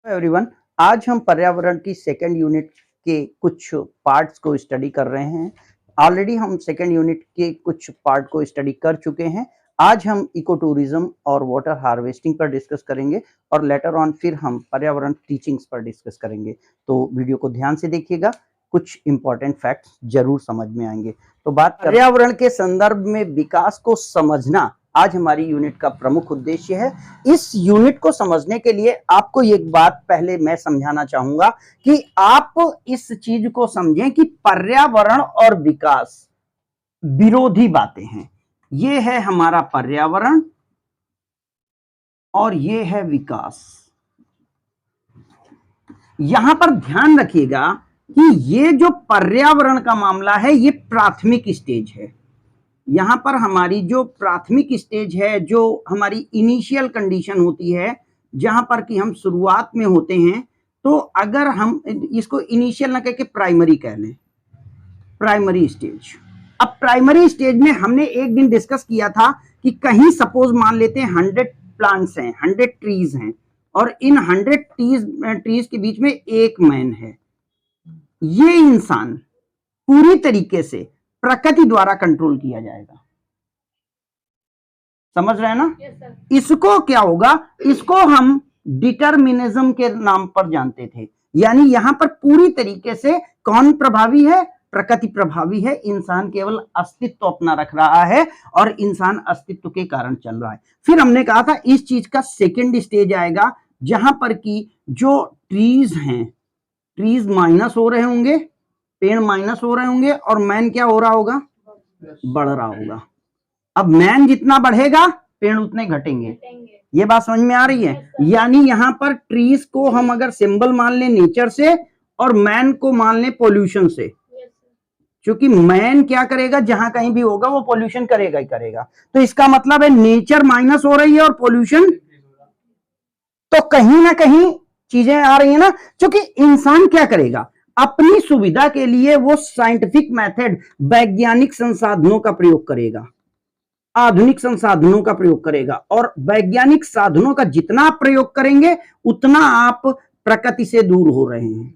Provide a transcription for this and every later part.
Everyone, आज हम पर्यावरण की सेकेंड यूनिट के कुछ पार्ट्स को स्टडी कर रहे हैं। ऑलरेडी हम सेकेंड यूनिट के कुछ पार्ट को स्टडी कर चुके हैं। आज हम इको टूरिज्म और वाटर हार्वेस्टिंग पर डिस्कस करेंगे और लेटर ऑन फिर हम पर्यावरण टीचिंग्स पर डिस्कस करेंगे। तो वीडियो को ध्यान से देखिएगा, कुछ इंपॉर्टेंट फैक्ट्स जरूर समझ में आएंगे। तो बात पर्यावरण के संदर्भ में विकास को समझना आज हमारी यूनिट का प्रमुख उद्देश्य है। इस यूनिट को समझने के लिए आपको एक बात पहले मैं समझाना चाहूंगा कि आप इस चीज को समझें कि पर्यावरण और विकास विरोधी बातें हैं। ये है हमारा पर्यावरण और ये है विकास। यहां पर ध्यान रखिएगा कि ये जो पर्यावरण का मामला है ये प्राथमिक स्टेज है। यहां पर हमारी जो प्राथमिक स्टेज है, जो हमारी इनिशियल कंडीशन होती है, जहां पर कि हम शुरुआत में होते हैं, तो अगर हम इसको इनिशियल ना कह के प्राइमरी कह लें, प्राइमरी स्टेज। अब प्राइमरी स्टेज में हमने एक दिन डिस्कस किया था कि कहीं सपोज मान लेते हैं 100 प्लांट्स हैं, 100 ट्रीज हैं और इन 100 ट्रीज के बीच में एक मैन है। ये इंसान पूरी तरीके से प्रकृति द्वारा कंट्रोल किया जाएगा। समझ रहे हैं ना? इसको क्या होगा, इसको हम डिटरमिनिज्म के नाम पर जानते थे। यानी यहां पर पूरी तरीके से कौन प्रभावी है? प्रकृति प्रभावी है। इंसान केवल अस्तित्व अपना रख रहा है और इंसान अस्तित्व के कारण चल रहा है। फिर हमने कहा था इस चीज का सेकेंड स्टेज आएगा जहां पर कि जो ट्रीज हैं, ट्रीज माइनस हो रहे होंगे, पेड़ माइनस हो रहे होंगे और मैन क्या हो रहा होगा? बढ़ रहा होगा। अब मैन जितना बढ़ेगा पेड़ उतने घटेंगे। ये बात समझ में आ रही है? यानी यहां पर ट्रीज को हम अगर सिंबल मान लें नेचर से और मैन को मान लें पोल्यूशन से, क्योंकि मैन क्या करेगा, जहां कहीं भी होगा वो पोल्यूशन करेगा ही करेगा। तो इसका मतलब है नेचर माइनस हो रही है और पोल्यूशन, तो कहीं ना कहीं चीजें आ रही है ना। क्योंकि इंसान क्या करेगा, अपनी सुविधा के लिए वो साइंटिफिक मेथड, वैज्ञानिक संसाधनों का प्रयोग करेगा, आधुनिक संसाधनों का प्रयोग करेगा। और वैज्ञानिक साधनों का जितना आप प्रयोग करेंगे उतना आप प्रकृति से दूर हो रहे हैं।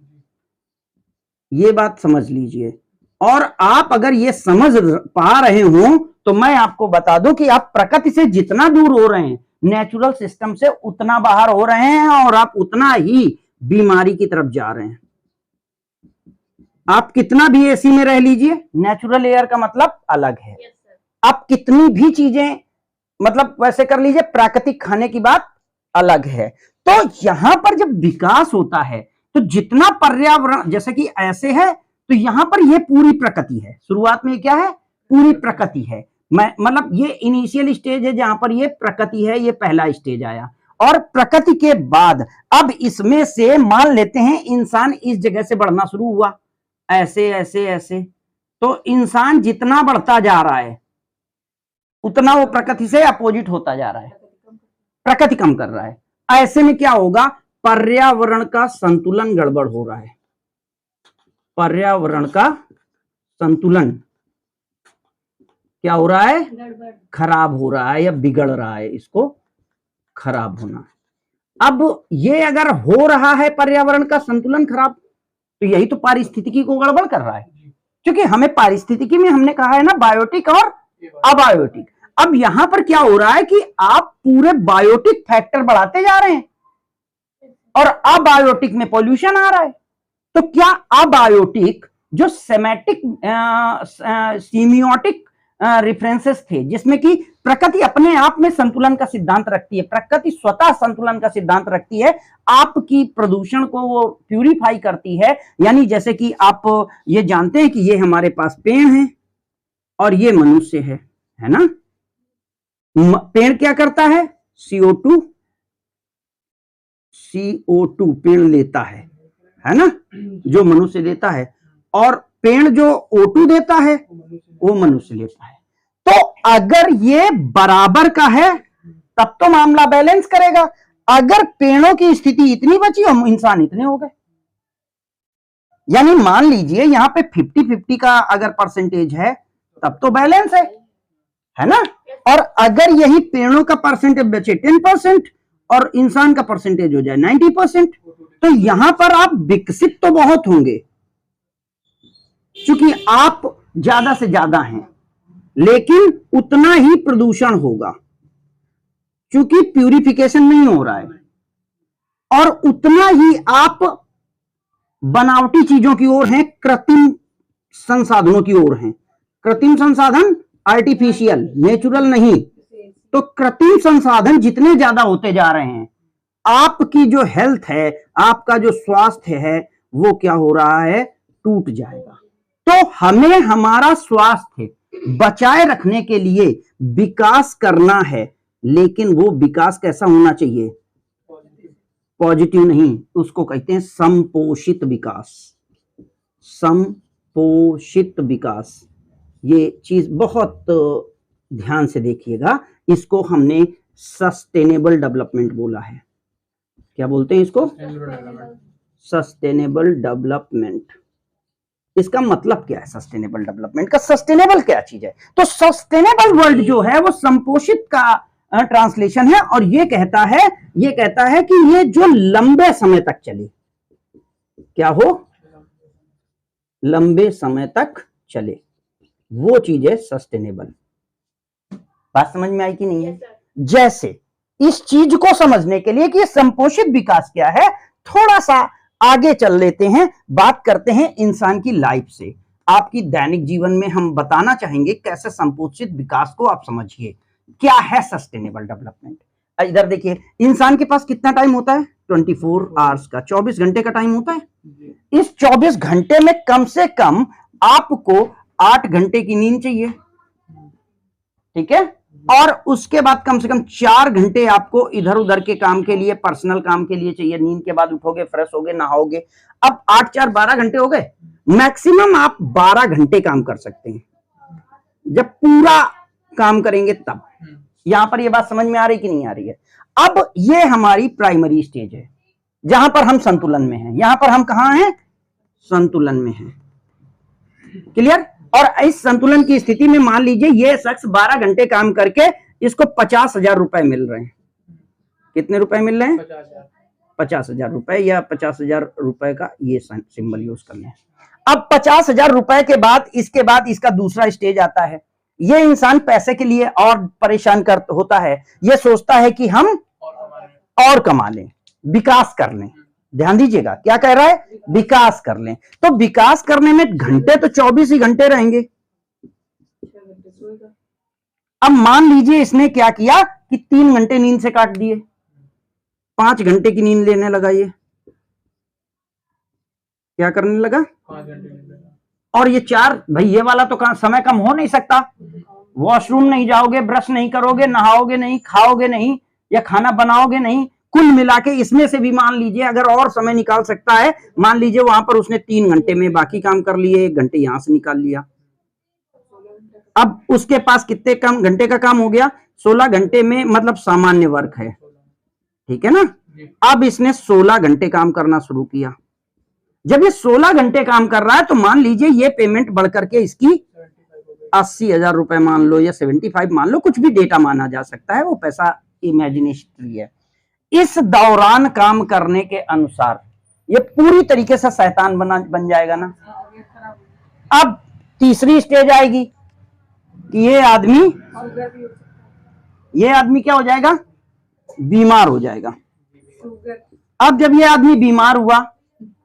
ये बात समझ लीजिए। और आप अगर ये समझ पा रहे हो तो मैं आपको बता दूं कि आप प्रकृति से जितना दूर हो रहे हैं, नेचुरल सिस्टम से उतना बाहर हो रहे हैं और आप उतना ही बीमारी की तरफ जा रहे हैं। आप कितना भी एसी में रह लीजिए, नेचुरल एयर का मतलब अलग है। आप कितनी भी चीजें मतलब वैसे कर लीजिए, प्राकृतिक खाने की बात अलग है। तो यहां पर जब विकास होता है तो जितना पर्यावरण, जैसे कि ऐसे है तो यहां पर ये पूरी प्रकृति है। शुरुआत में क्या है? पूरी प्रकृति है। मैं मतलब ये इनिशियल स्टेज है जहां पर ये प्रकृति है, ये पहला स्टेज आया। और प्रकृति के बाद अब इसमें से मान लेते हैं इंसान इस जगह से बढ़ना शुरू हुआ, ऐसे ऐसे ऐसे। तो इंसान जितना बढ़ता जा रहा है उतना वो प्रकृति से अपोजिट होता जा रहा है, प्रकृति कम कर रहा है। ऐसे में क्या होगा, पर्यावरण का संतुलन गड़बड़ हो रहा है। पर्यावरण का संतुलन क्या हो रहा है? खराब हो रहा है या बिगड़ रहा है, इसको खराब होना। अब ये अगर हो रहा है पर्यावरण का संतुलन खराब, तो यही तो पारिस्थितिकी को गड़बड़ कर रहा है। क्योंकि हमें पारिस्थितिकी में हमने कहा है ना बायोटिक और अबायोटिक। अब यहां पर क्या हो रहा है कि आप पूरे बायोटिक फैक्टर बढ़ाते जा रहे हैं और अबायोटिक में पॉल्यूशन आ रहा है। तो क्या अबायोटिक जो सेमेटिक सीमियोटिक रेफरेंसेस थे, जिसमें कि प्रकृति अपने आप में संतुलन का सिद्धांत रखती है, प्रकृति स्वतः संतुलन का सिद्धांत रखती है, आपकी प्रदूषण को वो प्यूरिफाई करती है। यानी जैसे कि आप ये जानते हैं कि ये हमारे पास पेड़ हैं और ये मनुष्य है ना। पेड़ क्या करता है? CO2 पेड़ लेता है ना, जो मनुष्य लेता है। और पेड़ जो O2 देता है वो मनुष्य लेता है। तो अगर ये बराबर का है तब तो मामला बैलेंस करेगा। अगर पेड़ों की स्थिति इतनी बची और इंसान इतने हो गए, यानी मान लीजिए यहां पे 50-50 का अगर परसेंटेज है तब तो बैलेंस है ना। और अगर यही पेड़ों का परसेंटेज बचे 10% और इंसान का परसेंटेज हो जाए 90%, तो यहां पर आप विकसित तो बहुत होंगे क्योंकि आप ज्यादा से ज्यादा हैं, लेकिन उतना ही प्रदूषण होगा क्योंकि प्यूरिफिकेशन नहीं हो रहा है, और उतना ही आप बनावटी चीजों की ओर हैं, कृत्रिम संसाधनों की ओर हैं। कृत्रिम संसाधन आर्टिफिशियल, नेचुरल नहीं। तो कृत्रिम संसाधन जितने ज्यादा होते जा रहे हैं, आपकी जो हेल्थ है, आपका जो स्वास्थ्य है, वो क्या हो रहा है, टूट जाएगा। तो हमें हमारा स्वास्थ्य बचाए रखने के लिए विकास करना है, लेकिन वो विकास कैसा होना चाहिए, पॉजिटिव नहीं, उसको कहते हैं संपोषित विकास। संपोषित विकास, ये चीज बहुत ध्यान से देखिएगा। इसको हमने सस्टेनेबल डेवलपमेंट बोला है। क्या बोलते हैं इसको, सस्टेनेबल डेवलपमेंट। इसका मतलब क्या है सस्टेनेबल डेवलपमेंट का, सस्टेनेबल क्या चीज है? तो सस्टेनेबल वर्ल्ड जो है वो संपोषित का ट्रांसलेशन है, और ये कहता है कि ये जो लंबे समय तक चले, क्या हो, लंबे समय तक चले, वो चीज है सस्टेनेबल। बात समझ में आई कि नहीं है? जैसे इस चीज को समझने के लिए कि ये संपोषित विकास क्या है, थोड़ा सा आगे चल लेते हैं, बात करते हैं इंसान की लाइफ से। आपकी दैनिक जीवन में हम बताना चाहेंगे कैसे संपोषित विकास को आप समझिए। क्या है सस्टेनेबल डेवलपमेंट? इधर देखिए, इंसान के पास कितना टाइम होता है, 24 आवर्स का, 24 घंटे का टाइम होता है। इस 24 घंटे में कम से कम आपको 8 घंटे की नींद चाहिए, ठीक है, और उसके बाद कम से कम 4 घंटे आपको इधर उधर के काम के लिए, पर्सनल काम के लिए चाहिए। नींद के बाद उठोगे, फ्रेश होगे, नहाओगे। अब 8 4 12 घंटे हो गए। मैक्सिमम आप 12 घंटे काम कर सकते हैं, जब पूरा काम करेंगे तब। यहां पर ये बात समझ में आ रही कि नहीं आ रही है? अब ये हमारी प्राइमरी स्टेज है जहां पर हम संतुलन में हैं। यहां पर हम कहां हैं, संतुलन में हैं। क्लियर? और इस संतुलन की स्थिति में मान लीजिए ये शख्स 12 घंटे काम करके इसको 50,000 रुपए मिल रहे हैं। कितने रुपए मिल रहे हैं? 50,000 रुपए, या 50,000 रुपए का ये सिंबल यूज कर लें। अब 50,000 रुपए के बाद इसके बाद इसका दूसरा स्टेज आता है। ये इंसान पैसे के लिए और परेशान होता है, ये सोचता है कि हम और कमा लें, विकास कर लें। ध्यान दीजिएगा, क्या कह रहा है, विकास कर लें। तो विकास करने में घंटे तो 24 ही घंटे रहेंगे। अब मान लीजिए इसने क्या किया कि 3 घंटे नींद से काट दिए, 5 घंटे की नींद लेने लगा। ये क्या करने लगा, 5 घंटे। और ये 4, भाई ये वाला तो समय कम हो नहीं सकता। वॉशरूम नहीं जाओगे, ब्रश नहीं करोगे, नहाओगे नहीं, खाओगे नहीं, या खाना बनाओगे नहीं। कुल मिला के इसमें से भी मान लीजिए अगर और समय निकाल सकता है, मान लीजिए वहां पर उसने 3 घंटे में बाकी काम कर लिए, 1 घंटे यहां से निकाल लिया। अब उसके पास कितने कम घंटे का काम हो गया, 16 घंटे में, मतलब सामान्य वर्क है, ठीक है ना। अब इसने 16 घंटे काम करना शुरू किया। जब ये 16 घंटे काम कर रहा है तो मान लीजिए ये पेमेंट बढ़कर के इसकी 80,000 रुपए मान लो, या 75 मान लो, कुछ भी डेटा माना जा सकता है, वो पैसा इमेजिनेशनरी है। इस दौरान काम करने के अनुसार ये पूरी तरीके से शैतान बन जाएगा ना। अब तीसरी स्टेज आएगी कि ये आदमी क्या हो जाएगा, बीमार हो जाएगा। अब जब ये आदमी बीमार हुआ,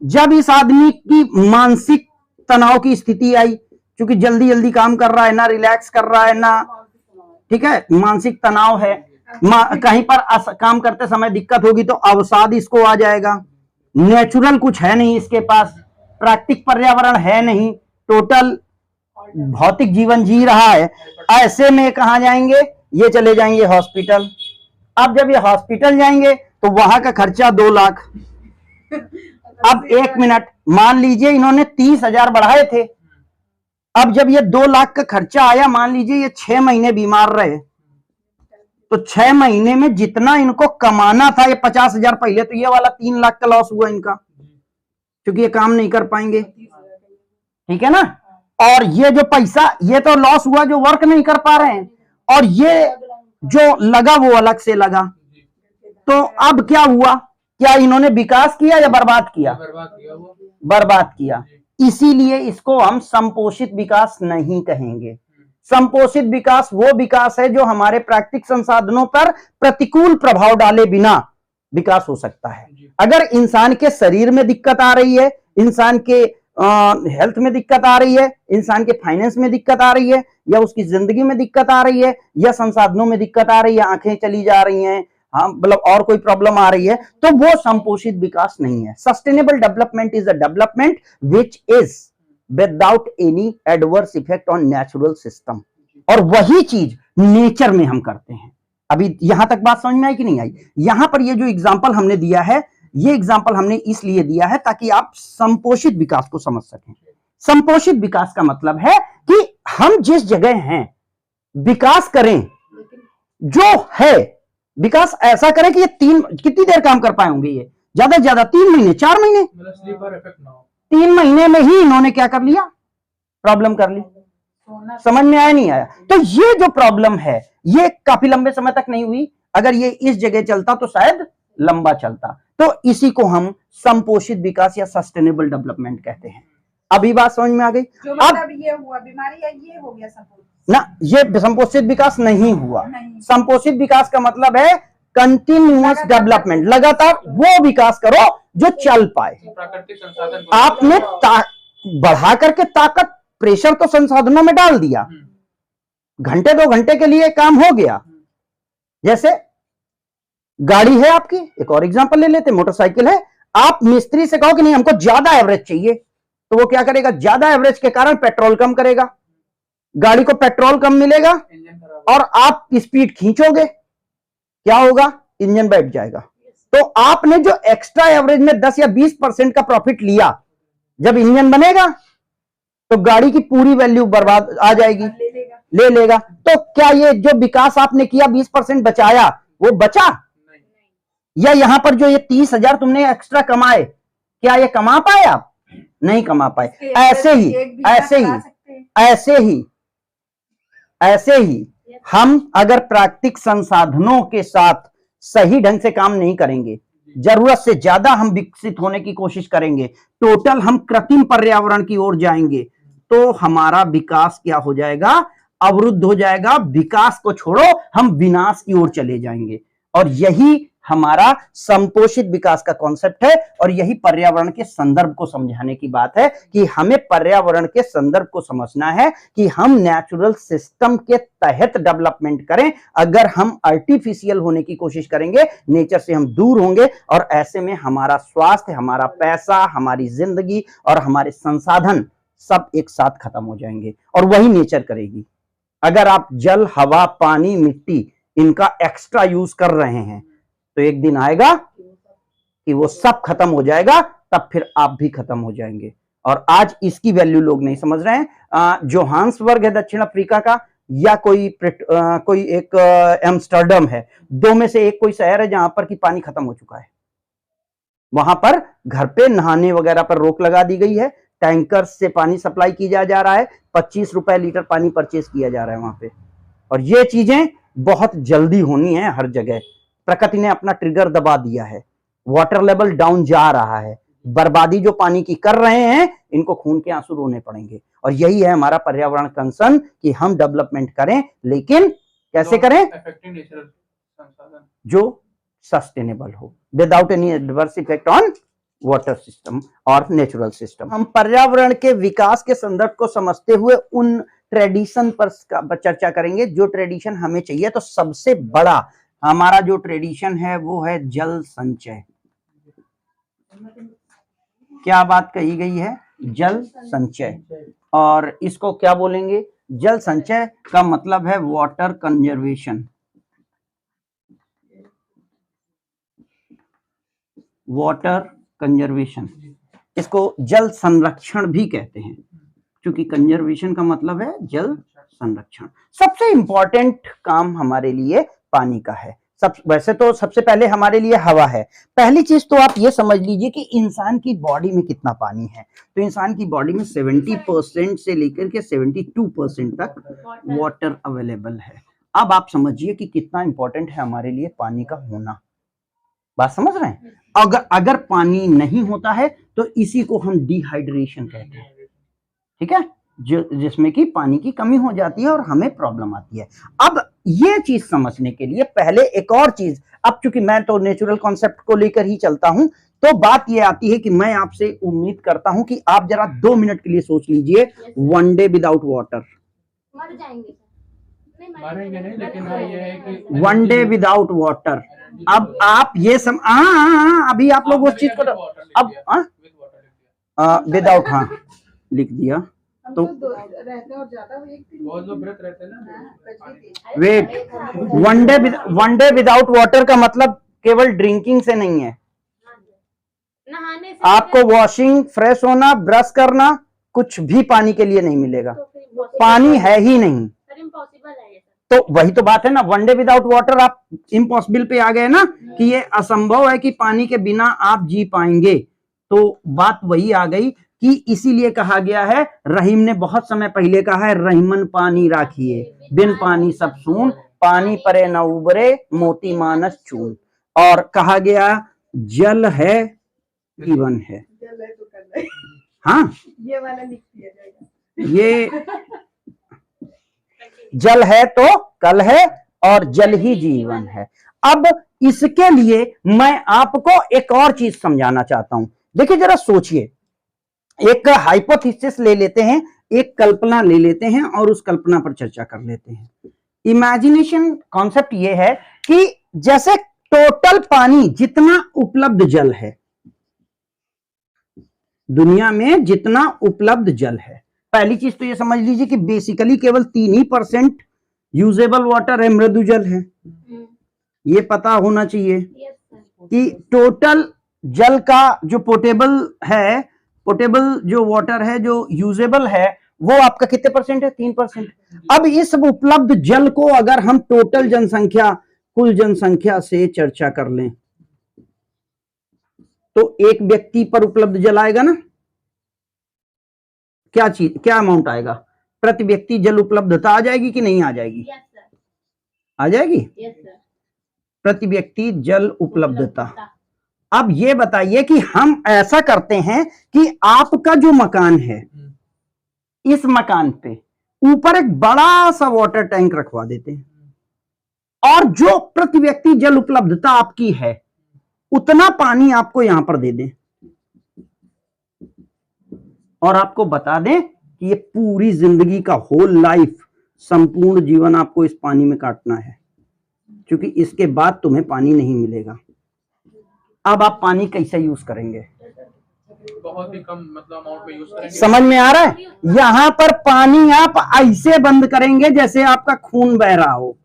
जब इस आदमी की मानसिक तनाव की स्थिति आई, क्योंकि जल्दी जल्दी काम कर रहा है, ना रिलैक्स कर रहा है ना, ठीक है, मानसिक तनाव है, कहीं पर काम करते समय दिक्कत होगी तो अवसाद इसको आ जाएगा। नेचुरल कुछ है नहीं इसके पास, प्राकृतिक पर्यावरण है नहीं, टोटल भौतिक जीवन जी रहा है। ऐसे में कहां जाएंगे, ये चले जाएंगे हॉस्पिटल। अब जब ये हॉस्पिटल जाएंगे तो वहां का खर्चा 2 लाख। अब 1 मिनट, मान लीजिए इन्होंने 30,000 बढ़ाए थे, अब जब ये 2 लाख का खर्चा आया, मान लीजिए ये 6 महीने बीमार रहे, तो 6 महीने में जितना इनको कमाना था, ये 50,000 पहले, तो ये वाला 3 लाख का लॉस हुआ इनका, क्योंकि ये काम नहीं कर पाएंगे, ठीक है ना। और ये जो पैसा, ये तो लॉस हुआ जो वर्क नहीं कर पा रहे हैं, और ये जो लगा वो अलग से लगा। तो अब क्या हुआ, क्या इन्होंने विकास किया या बर्बाद किया? बर्बाद किया। इसीलिए इसको हम संपोषित विकास नहीं कहेंगे। संपोषित विकास वो विकास है जो हमारे प्राकृतिक संसाधनों पर प्रतिकूल प्रभाव डाले बिना विकास हो सकता है। अगर इंसान के शरीर में दिक्कत आ रही है, इंसान के हेल्थ में दिक्कत आ रही है, इंसान के फाइनेंस में दिक्कत आ रही है, या उसकी जिंदगी में दिक्कत आ रही है, या संसाधनों में दिक्कत आ रही है, आंखें चली जा रही हैं, हाँ मतलब और कोई प्रॉब्लम आ रही है, तो वो संपोषित विकास नहीं है। Sustainable development is a development which is without any adverse effect on natural system, और वही चीज नेचर में हम करते हैं। अभी यहां तक बात समझ में आई कि नहीं आई? यहां पर ये जो एग्जांपल हमने दिया है, ये एग्जांपल हमने इसलिए दिया है ताकि आप संपोषित विकास को समझ सकें। संपोषित विकास का मतलब है कि हम जिस जगह हैं विकास करें, जो है विकास ऐसा करें कि ये कितनी देर काम कर पाए होंगे, ये ज्यादा से ज्यादा 3 महीने 4 महीने, 3 महीने में ही इन्होंने क्या कर लिया, प्रॉब्लम कर ली। समझ में आया नहीं आया? तो ये जो प्रॉब्लम है ये काफी लंबे समय तक नहीं हुई, अगर ये इस जगह चलता तो शायद लंबा चलता। तो इसी को हम संपोषित विकास या सस्टेनेबल डेवलपमेंट कहते हैं। अभी बात समझ में आ गई? अब ये हुआ बीमारी या ये हो गया संपोषित ना, ये संपोषित विकास नहीं हुआ। संपोषित विकास का मतलब है कंटिन्यूअस डेवलपमेंट, लगातार वो विकास करो जो चल पाए। प्राकृतिक संसाधन आपने बढ़ा करके ताकत प्रेशर तो संसाधनों में डाल दिया, घंटे 2 घंटे के लिए काम हो गया। जैसे गाड़ी है आपकी, एक और एग्जांपल ले लेते, मोटरसाइकिल है, आप मिस्त्री से कहो कि नहीं हमको ज्यादा एवरेज चाहिए, तो वो क्या करेगा, ज्यादा एवरेज के कारण पेट्रोल कम करेगा, गाड़ी को पेट्रोल कम मिलेगा और आप स्पीड खींचोगे, क्या होगा, इंजन बैठ जाएगा। तो आपने जो एक्स्ट्रा एवरेज में 10 या 20% का प्रॉफिट लिया, जब इंजन बनेगा तो गाड़ी की पूरी वैल्यू बर्बाद आ जाएगी, ले लेगा। तो क्या ये जो विकास आपने किया 20% बचाया, वो बचा? या यहां पर जो ये 30,000 तुमने एक्स्ट्रा कमाए, क्या ये कमा पाए आप? नहीं कमा पाए। ऐसे ही हम अगर प्राकृतिक संसाधनों के साथ सही ढंग से काम नहीं करेंगे, जरूरत से ज्यादा हम विकसित होने की कोशिश करेंगे, टोटल हम कृत्रिम पर्यावरण की ओर जाएंगे, तो हमारा विकास क्या हो जाएगा, अवरुद्ध हो जाएगा। विकास को छोड़ो, हम विनाश की ओर चले जाएंगे। और यही हमारा संपोषित विकास का कॉन्सेप्ट है, और यही पर्यावरण के संदर्भ को समझाने की बात है कि हमें पर्यावरण के संदर्भ को समझना है कि हम नेचुरल सिस्टम के तहत डेवलपमेंट करें। अगर हम आर्टिफिशियल होने की कोशिश करेंगे, नेचर से हम दूर होंगे, और ऐसे में हमारा स्वास्थ्य, हमारा पैसा, हमारी जिंदगी और हमारे संसाधन सब एक साथ खत्म हो जाएंगे, और वही नेचर करेगी। अगर आप जल, हवा, पानी, मिट्टी इनका एक्स्ट्रा यूज कर रहे हैं, तो एक दिन आएगा कि वो सब खत्म हो जाएगा, तब फिर आप भी खत्म हो जाएंगे। और आज इसकी वैल्यू लोग नहीं समझ रहे हैं। जोहान्सबर्ग है दक्षिण अफ्रीका का, या कोई एक एम्स्टर्डम है, 2 में से एक कोई शहर है जहां पर कि पानी खत्म हो चुका है। वहां पर घर पे नहाने वगैरह पर रोक लगा दी गई है, टैंकर से पानी सप्लाई किया जा रहा है, 25 रुपए लीटर पानी परचेज किया जा रहा है वहां पे। और ये चीजें बहुत जल्दी होनी है हर जगह। प्रकृति ने अपना ट्रिगर दबा दिया है, वाटर लेवल डाउन जा रहा है, बर्बादी जो पानी की कर रहे हैं, इनको खून के आंसू रोने पड़ेंगे। और यही है हमारा पर्यावरण कंसर्न कि हम डेवलपमेंट करें, लेकिन कैसे करें, जो सस्टेनेबल हो, without any adverse effect on water system और नेचुरल सिस्टम। हम पर्यावरण के विकास के संदर्भ को समझते हुए उन ट्रेडिशन पर चर्चा करेंगे जो ट्रेडिशन हमें चाहिए। तो सबसे बड़ा हमारा जो ट्रेडिशन है वो है जल संचय। क्या बात कही गई है, जल संचय। और इसको क्या बोलेंगे, जल संचय का मतलब है वाटर कंजर्वेशन। वाटर कंजर्वेशन, इसको जल संरक्षण भी कहते हैं, क्योंकि कंजर्वेशन का मतलब है जल संरक्षण। सबसे इंपॉर्टेंट काम हमारे लिए पानी का है। वैसे तो सबसे पहले हमारे लिए हवा है। पहली चीज तो आप ये समझ लीजिए कि इंसान की बॉडी में कितना पानी है। तो इंसान की बॉडी में 70% से लेकर के 72% तक वाटर अवेलेबल है। अब आप समझिए कि कितना इंपॉर्टेंट है हमारे लिए पानी का होना। बात समझ रहे हैं? अगर पानी नहीं होता है तो इसी को हम डिहाइड्रेशन कहते हैं, ठीक है, जिसमें कि पानी की कमी हो जाती है और हमें प्रॉब्लम आती है। अब ये चीज समझने के लिए पहले एक और चीज, अब चूंकि मैं तो नेचुरल कॉन्सेप्ट को लेकर ही चलता हूं, तो बात ये आती है कि मैं आपसे उम्मीद करता हूं कि आप जरा 2 मिनट के लिए सोच लीजिए, वन डे विदाउट वाटर, मर जाएंगे मरेंगे नहीं, लेकिन हाँ ये है कि वन डे विदाउट वाटर। अब आप ये अभी आप लोग उस चीज को अब विदाउट, हाँ लिख दिया। हम तो तो रहते हैं और ज्यादा एक दिन बहुत लोग व्रत रहते हैं ना। Wait, one day without water का मतलब केवल ड्रिंकिंग से नहीं है, नहाने से आपको वॉशिंग, फ्रेश होना, ब्रश करना, कुछ भी पानी के लिए नहीं मिलेगा, पानी है ही नहीं। इम्पॉसिबल है ये तो वही तो बात है ना, वन डे विदाउट वाटर, आप इम्पॉसिबल पे आ गए ना कि ये असंभव है कि पानी के बिना आप जी पाएंगे। तो बात वही आ गई कि इसीलिए कहा गया है, रहीम ने बहुत समय पहले कहा है, रहीमन पानी राखिए, बिन पानी सब सून, पानी परे न उबरे, मोती मानस चून। और कहा गया जल है जीवन है। जल है तो कल है। हाँ, ये वाला लिख दिया जाएगा। ये जल है तो कल है और जल ही जीवन है। अब इसके लिए मैं आपको एक और चीज समझाना चाहता हूं। देखिए जरा सोचिए, एक हाइपोथेसिस ले लेते हैं, एक कल्पना ले लेते हैं और उस कल्पना पर चर्चा कर लेते हैं। इमेजिनेशन कॉन्सेप्ट ये है कि जैसे टोटल पानी जितना उपलब्ध जल है दुनिया में, जितना उपलब्ध जल है, पहली चीज तो ये समझ लीजिए कि बेसिकली केवल 3% यूजेबल वाटर है, मृदु जल है। ये पता होना चाहिए कि टोटल जल का जो पोटेबल है, पोटेबल जो वाटर है, जो यूजेबल है, वो आपका कितने परसेंट है? 3%। अब इस उपलब्ध जल को अगर हम टोटल जनसंख्या, कुल जनसंख्या से चर्चा कर लें तो एक व्यक्ति पर उपलब्ध जल आएगा ना, क्या अमाउंट आएगा? प्रति व्यक्ति जल उपलब्धता आ जाएगी कि नहीं आ जाएगी? आ जाएगी, प्रति व्यक्ति जल उपलब्धता। अब ये बताइए कि हम ऐसा करते हैं कि आपका जो मकान है, इस मकान पे ऊपर एक बड़ा सा वाटर टैंक रखवा देते हैं और जो प्रति व्यक्ति जल उपलब्धता आपकी है उतना पानी आपको यहां पर दे दें और आपको बता दें कि ये पूरी जिंदगी का होल लाइफ, संपूर्ण जीवन आपको इस पानी में काटना है, क्योंकि इसके बाद तुम्हें पानी नहीं मिलेगा। अब आप पानी कैसे यूज करेंगे? बहुत ही कम मतलब अमाउंट में यूज करेंगे। समझ में आ रहा है? यहां पर पानी आप ऐसे बंद करेंगे जैसे आपका खून बह रहा हो।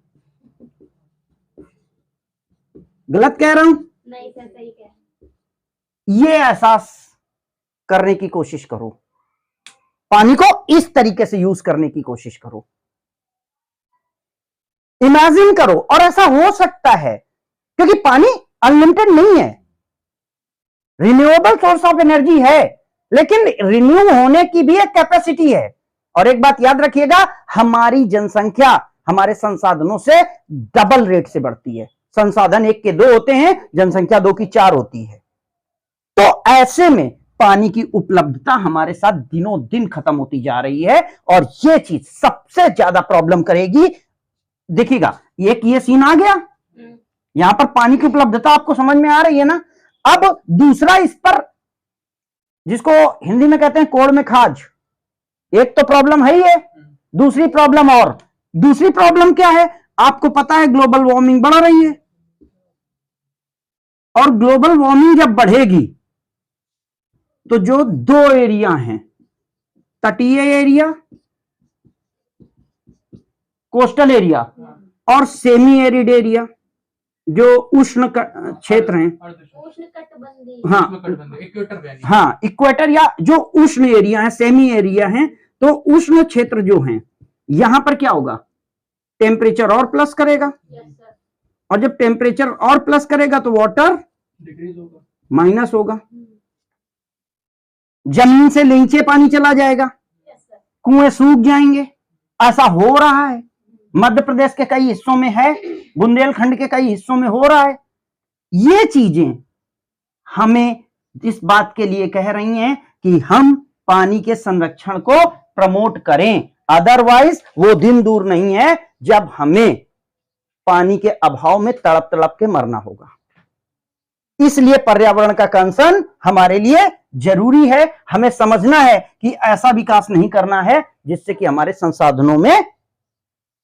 गलत कह रहा हूं? नहीं सर, सही कह। ये एहसास करने की कोशिश करो, पानी को इस तरीके से यूज करने की कोशिश करो, इमेजिन करो। और ऐसा हो सकता है क्योंकि पानी अनलिमिटेड नहीं है, रिन्यूएबल सोर्स ऑफ एनर्जी है, लेकिन रिन्यू होने की भी एक कैपेसिटी है। और एक बात याद रखिएगा, हमारी जनसंख्या हमारे संसाधनों से डबल रेट से बढ़ती है। संसाधन 1 के 2 होते हैं, जनसंख्या 2 की 4 होती है। तो ऐसे में पानी की उपलब्धता हमारे साथ दिनों दिन खत्म होती जा रही है और यह चीज सबसे ज्यादा प्रॉब्लम करेगी। देखिएगा, एक ये सीन आ गया, यहां पर पानी की उपलब्धता आपको समझ में आ रही है ना। अब दूसरा, इस पर जिसको हिंदी में कहते हैं कोड़ में खाज, एक तो प्रॉब्लम है ही है, दूसरी प्रॉब्लम, और दूसरी प्रॉब्लम क्या है? आपको पता है ग्लोबल वार्मिंग बढ़ रही है, और ग्लोबल वार्मिंग जब बढ़ेगी तो जो 2 एरिया हैं, तटीय एरिया, कोस्टल एरिया, और सेमी एरिड एरिया, जो उष्ण क्षेत्र हैं, उष्णकटिबंधीय, हाँ हाँ, इक्वेटर या जो उष्ण एरिया है, सेमी एरिया है, तो उष्ण क्षेत्र जो हैं, यहां पर क्या होगा? टेम्परेचर और प्लस करेगा, और जब टेम्परेचर और प्लस करेगा तो वाटर डिक्रीज होगा, माइनस होगा, जमीन से नीचे पानी चला जाएगा, कुएं सूख जाएंगे। ऐसा हो रहा है, मध्य प्रदेश के कई हिस्सों में है, बुंदेलखंड के कई हिस्सों में हो रहा है। ये चीजें हमें इस बात के लिए कह रही हैं कि हम पानी के संरक्षण को प्रमोट करें, अदरवाइज वो दिन दूर नहीं है जब हमें पानी के अभाव में तड़प तड़प के मरना होगा। इसलिए पर्यावरण का कंसर्न हमारे लिए जरूरी है। हमें समझना है कि ऐसा विकास नहीं करना है जिससे कि हमारे संसाधनों में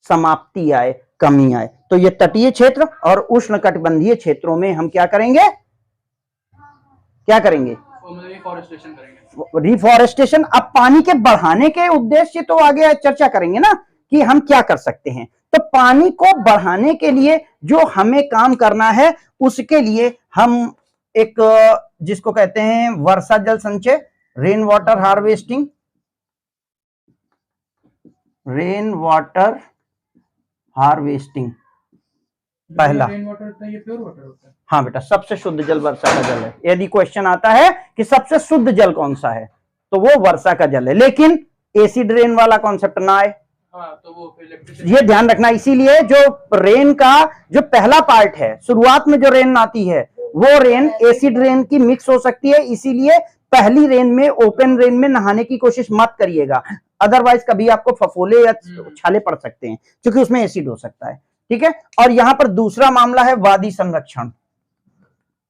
समाप्ति आए, कमी आए। तो ये तटीय क्षेत्र और उष्णकटिबंधीय क्षेत्रों में हम क्या करेंगे, रिफॉरेस्टेशन करेंगे। रिफॉरेस्टेशन। अब पानी के बढ़ाने के उद्देश्य तो आगे चर्चा करेंगे ना कि हम क्या कर सकते हैं। तो पानी को बढ़ाने के लिए जो हमें काम करना है, उसके लिए हम एक जिसको कहते हैं वर्षा जल संचय, rain water harvesting, rain water harvesting पहला। रेन वाटर होता है, ये प्योर वाटर होता है। हाँ बेटा, सबसे शुद्ध जल वर्षा का जल है। यदि क्वेश्चन आता है कि सबसे शुद्ध जल कौन सा है, तो वो वर्षा का जल है। लेकिन एसिड रेन वाला कॉन्सेप्ट ना आए, हाँ, तो वो इलेक्ट्रिसिटी, ये ध्यान रखना। इसीलिए जो रेन का जो पहला पार्ट है, शुरुआत में जो रेन आती है, वो रेन एसिड रेन की मिक्स हो सकती है। इसीलिए पहली रेन में, ओपन रेन में नहाने की कोशिश मत करिएगा, अदरवाइज कभी आपको फफोले या छाले पड़ सकते हैं, क्योंकि उसमें एसिड हो सकता है। ठीक है। और यहां पर दूसरा मामला है वादी संरक्षण,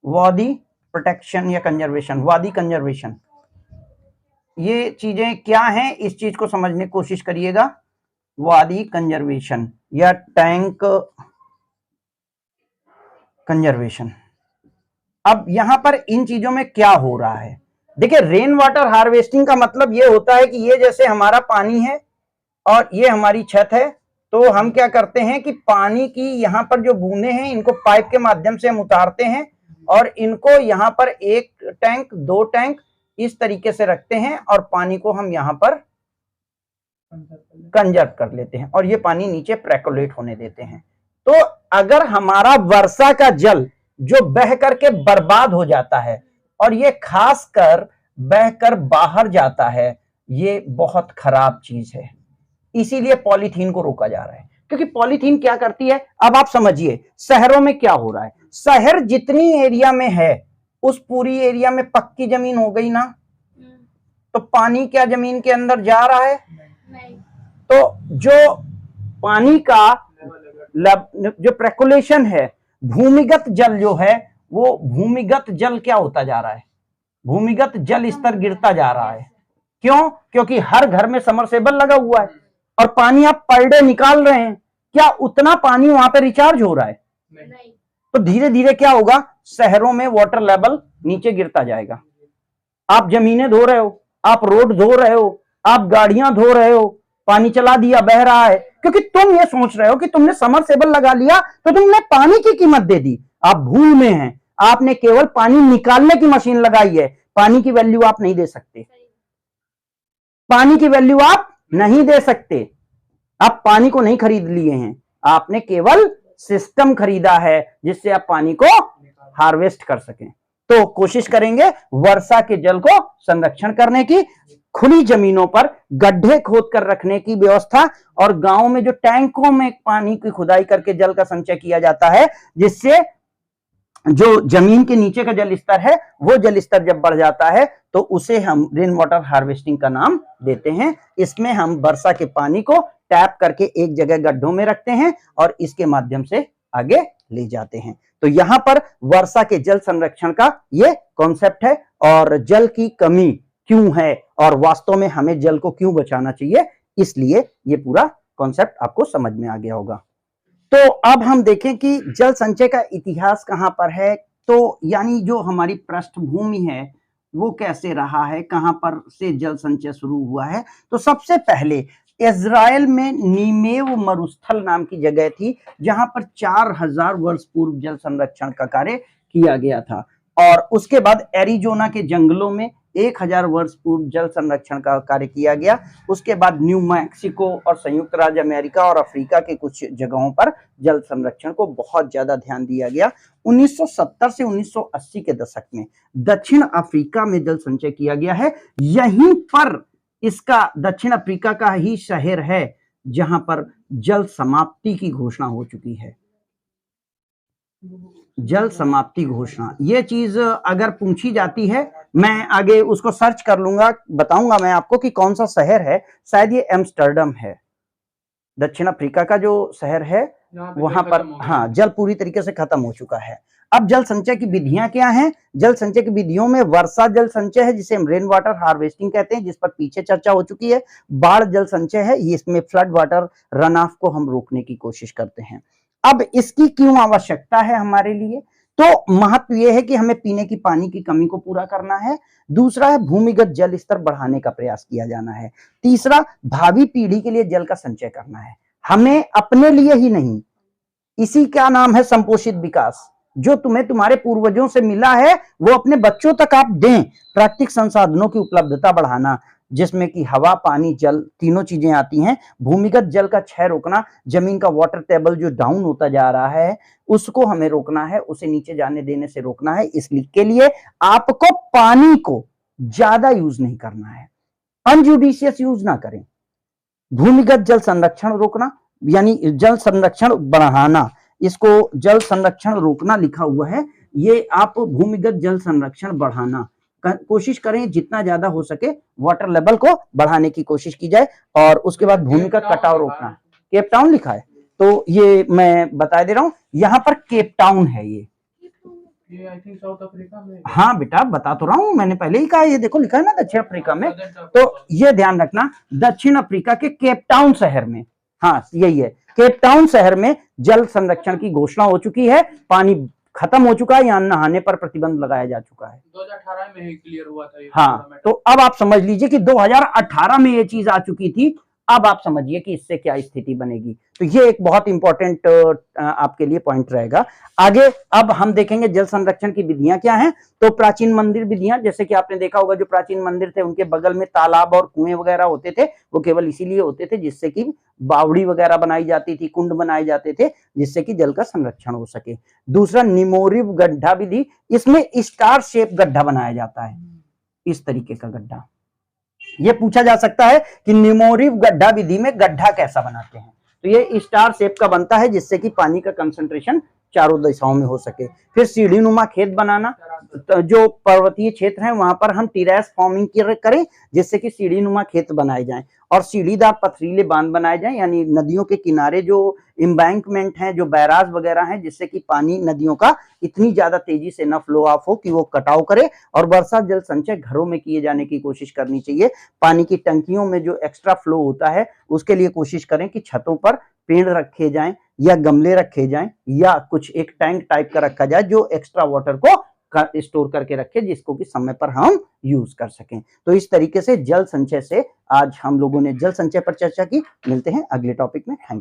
वादी प्रोटेक्शन या कंजर्वेशन, वादी कंजर्वेशन। ये चीजें क्या हैं, इस चीज को समझने की कोशिश करिएगा। वादी कंजर्वेशन या टैंक कंजर्वेशन। अब यहां पर इन चीजों में क्या हो रहा है, देखिए, रेन वाटर हार्वेस्टिंग का मतलब ये होता है कि ये जैसे हमारा पानी है और ये हमारी छत है, तो हम क्या करते हैं कि पानी की यहाँ पर जो बूंदें हैं, इनको पाइप के माध्यम से हम उतारते हैं और इनको यहाँ पर एक टैंक, दो टैंक इस तरीके से रखते हैं और पानी को हम यहाँ पर कंजर्व कर लेते हैं और ये पानी नीचे परकोलेट होने देते हैं। तो अगर हमारा वर्षा का जल जो बह करके बर्बाद हो जाता है और ये खासकर बहकर बाहर जाता है, ये बहुत खराब चीज है। इसीलिए पॉलीथीन को रोका जा रहा है, क्योंकि पॉलीथीन क्या करती है। अब आप समझिए शहरों में क्या हो रहा है, शहर जितनी एरिया में है उस पूरी एरिया में पक्की जमीन हो गई ना, तो पानी क्या जमीन के अंदर जा रहा है? नहीं। तो जो पानी का जो परकोलेशन है, भूमिगत जल जो है, वो भूमिगत जल क्या होता जा रहा है, भूमिगत जल स्तर गिरता जा रहा है। क्यों? क्योंकि हर घर में समरसेबल लगा हुआ है और पानी आप पर डे निकाल रहे हैं। क्या उतना पानी वहां पे रिचार्ज हो रहा है? नहीं। तो धीरे धीरे क्या होगा, शहरों में वाटर लेवल नीचे गिरता जाएगा। आप जमीनें धो रहे हो, आप रोड धो रहे हो, आप गाड़ियां धो रहे हो, पानी चला दिया, बह रहा है, क्योंकि तुम ये सोच रहे हो कि तुमने समरसेबल लगा लिया तो तुमने पानी की कीमत दे दी। आप भूल में हैं, आपने केवल पानी निकालने की मशीन लगाई है। पानी की वैल्यू आप नहीं दे सकते, पानी की वैल्यू आप नहीं दे सकते। आप पानी को नहीं खरीद लिए हैं, आपने केवल सिस्टम खरीदा है जिससे आप पानी को हार्वेस्ट कर सकें। तो कोशिश करेंगे वर्षा के जल को संरक्षण करने की, खुली जमीनों पर गड्ढे खोद कर रखने की व्यवस्था, और गांव में जो टैंकों में पानी की खुदाई करके जल का संचय किया जाता है, जिससे जो जमीन के नीचे का जल स्तर है, वो जल स्तर जब बढ़ जाता है तो उसे हम रेन वाटर हार्वेस्टिंग का नाम देते हैं। इसमें हम वर्षा के पानी को टैप करके एक जगह गड्ढों में रखते हैं और इसके माध्यम से आगे ले जाते हैं। तो यहां पर वर्षा के जल संरक्षण का ये कॉन्सेप्ट है, और जल की कमी क्यों है और वास्तव में हमें जल को क्यों बचाना चाहिए, इसलिए ये पूरा कॉन्सेप्ट आपको समझ में आ गया होगा। तो अब हम देखें कि जल संचय का इतिहास कहां पर है। तो यानी जो हमारी पृष्ठभूमि है वो कैसे रहा है, कहां पर से जल संचय शुरू हुआ है। तो सबसे पहले इज़राइल में नीमेव मरुस्थल नाम की जगह थी, जहां पर 4000 वर्ष पूर्व जल संरक्षण का कार्य किया गया था। और उसके बाद एरिजोना के जंगलों में 1000 वर्ष पूर्व जल संरक्षण का कार्य किया गया। उसके बाद न्यू मैक्सिको और संयुक्त राज्य अमेरिका और अफ्रीका के कुछ जगहों पर जल संरक्षण को बहुत ज्यादा ध्यान दिया गया। 1970 से 1980 के दशक में दक्षिण अफ्रीका में जल संचय किया गया है। यहीं पर इसका दक्षिण अफ्रीका का ही शहर है जहां पर जल समाप्ति की घोषणा हो चुकी है। जल समाप्ति घोषणा, ये चीज अगर पूछी जाती है, मैं आगे उसको सर्च कर लूंगा, बताऊंगा मैं आपको कि कौन सा शहर है। शायद ये एम्स्टर्डम है, दक्षिण अफ्रीका का जो शहर है यहाँ पे वहां जल पर। खत्म हो गया। हाँ, जल पूरी तरीके से खत्म हो चुका है। अब जल संचय की विधियां क्या हैं? जल संचय की विधियों में वर्षा जल संचय है, जिसे हम रेन वाटर हार्वेस्टिंग कहते हैं, जिस पर पीछे चर्चा हो चुकी है। बाढ़ जल संचय है, इसमें फ्लड वाटर रन ऑफ को हम रोकने की कोशिश करते हैं। अब इसकी क्यों आवश्यकता है हमारे लिए? तो महत्व यह है कि हमें पीने की पानी की कमी को पूरा करना है। दूसरा है भूमिगत जल स्तर बढ़ाने का प्रयास किया जाना है। तीसरा, भावी पीढ़ी के लिए जल का संचय करना है, हमें अपने लिए ही नहीं। इसी का नाम है संपोषित विकास। जो तुम्हें तुम्हारे पूर्वजों से मिला है वो अपने बच्चों तक आप दें। प्राकृतिक संसाधनों की उपलब्धता बढ़ाना, जिसमें कि हवा, पानी, जल तीनों चीजें आती हैं। भूमिगत जल का क्षय रोकना, जमीन का वाटर टेबल जो डाउन होता जा रहा है उसको हमें रोकना है, उसे नीचे जाने देने से रोकना है। इसके लिए आपको पानी को ज्यादा यूज नहीं करना है, अनजुडिशियस यूज ना करें। भूमिगत जल संरक्षण रोकना, यानी जल संरक्षण बढ़ाना, इसको जल संरक्षण रोकना लिखा हुआ है, ये आप भूमिगत जल संरक्षण बढ़ाना कोशिश करें, जितना ज्यादा हो सके वाटर लेवल को बढ़ाने की कोशिश की जाए। और उसके बाद भूमिगत कटाव रोकना। केप टाउन लिखा है, तो ये मैं बता दे रहा हूं, यहां पर केप टाउन है ये आई थिंक साउथ अफ्रीका में। हाँ बेटा, बता तो रहा हूं, मैंने पहले ही कहा, ये देखो लिखा है ना दक्षिण अफ्रीका में। तो ये ध्यान रखना, दक्षिण अफ्रीका के केप टाउन शहर में, हाँ यही है, केप टाउन शहर में जल संरक्षण की घोषणा हो चुकी है। पानी खत्म हो चुका है, यहाँ नहाने पर प्रतिबंध लगाया जा चुका है। 2018 में ही क्लियर हुआ था ये। हाँ, तो अब आप समझ लीजिए कि 2018 में ये चीज आ चुकी थी। अब आप समझिए कि इससे क्या स्थिति बनेगी। तो ये एक बहुत इंपॉर्टेंट आपके लिए पॉइंट रहेगा। आगे अब हम देखेंगे जल संरक्षण की विधियां क्या हैं। तो प्राचीन मंदिर विधियां, जैसे कि आपने देखा होगा, जो प्राचीन मंदिर थे उनके बगल में तालाब और कुएं वगैरह होते थे, वो केवल इसीलिए होते थे जिससे कि बावड़ी वगैरह बनाई जाती थी, कुंड बनाए जाते थे, जिससे कि जल का संरक्षण हो सके। दूसरा, निमोरिव गड्ढा विधि, इसमें स्टार शेप गड्ढा बनाया जाता है, इस तरीके का गड्ढा। ये पूछा जा सकता है कि निमोरिव गड्ढा विधि में गड्ढा कैसा बनाते हैं, तो ये स्टार शेप का बनता है, जिससे कि पानी का कंसंट्रेशन चारों दिशाओं में हो सके। फिर सीढ़ी नुमा खेत बनाना, जो पर्वतीय क्षेत्र है वहां पर हम टेरेस फार्मिंग करें, जिससे कि सीढ़ी नुमा खेत बनाए जाएं और सीढ़ीदार पथरीले बांध बनाए जाएं, यानी नदियों के किनारे जो एम्बैंकमेंट हैं, जो बैराज वगैरह हैं, जिससे कि पानी नदियों का इतनी ज्यादा तेजी से न फ्लो ऑफ हो कि वो कटाव करे। और वर्षा जल संचय घरों में किए जाने की कोशिश करनी चाहिए। पानी की टंकियों में जो एक्स्ट्रा फ्लो होता है उसके लिए कोशिश करें कि छतों पर पेड़ रखे जाएं या गमले रखे जाएं या कुछ एक टैंक टाइप का रखा जाए जो एक्स्ट्रा वाटर को स्टोर करके रखे, जिसको कि समय पर हम यूज कर सकें। तो इस तरीके से जल संचय से आज हम लोगों ने जल संचय पर चर्चा की। मिलते हैं अगले टॉपिक में। Thank you.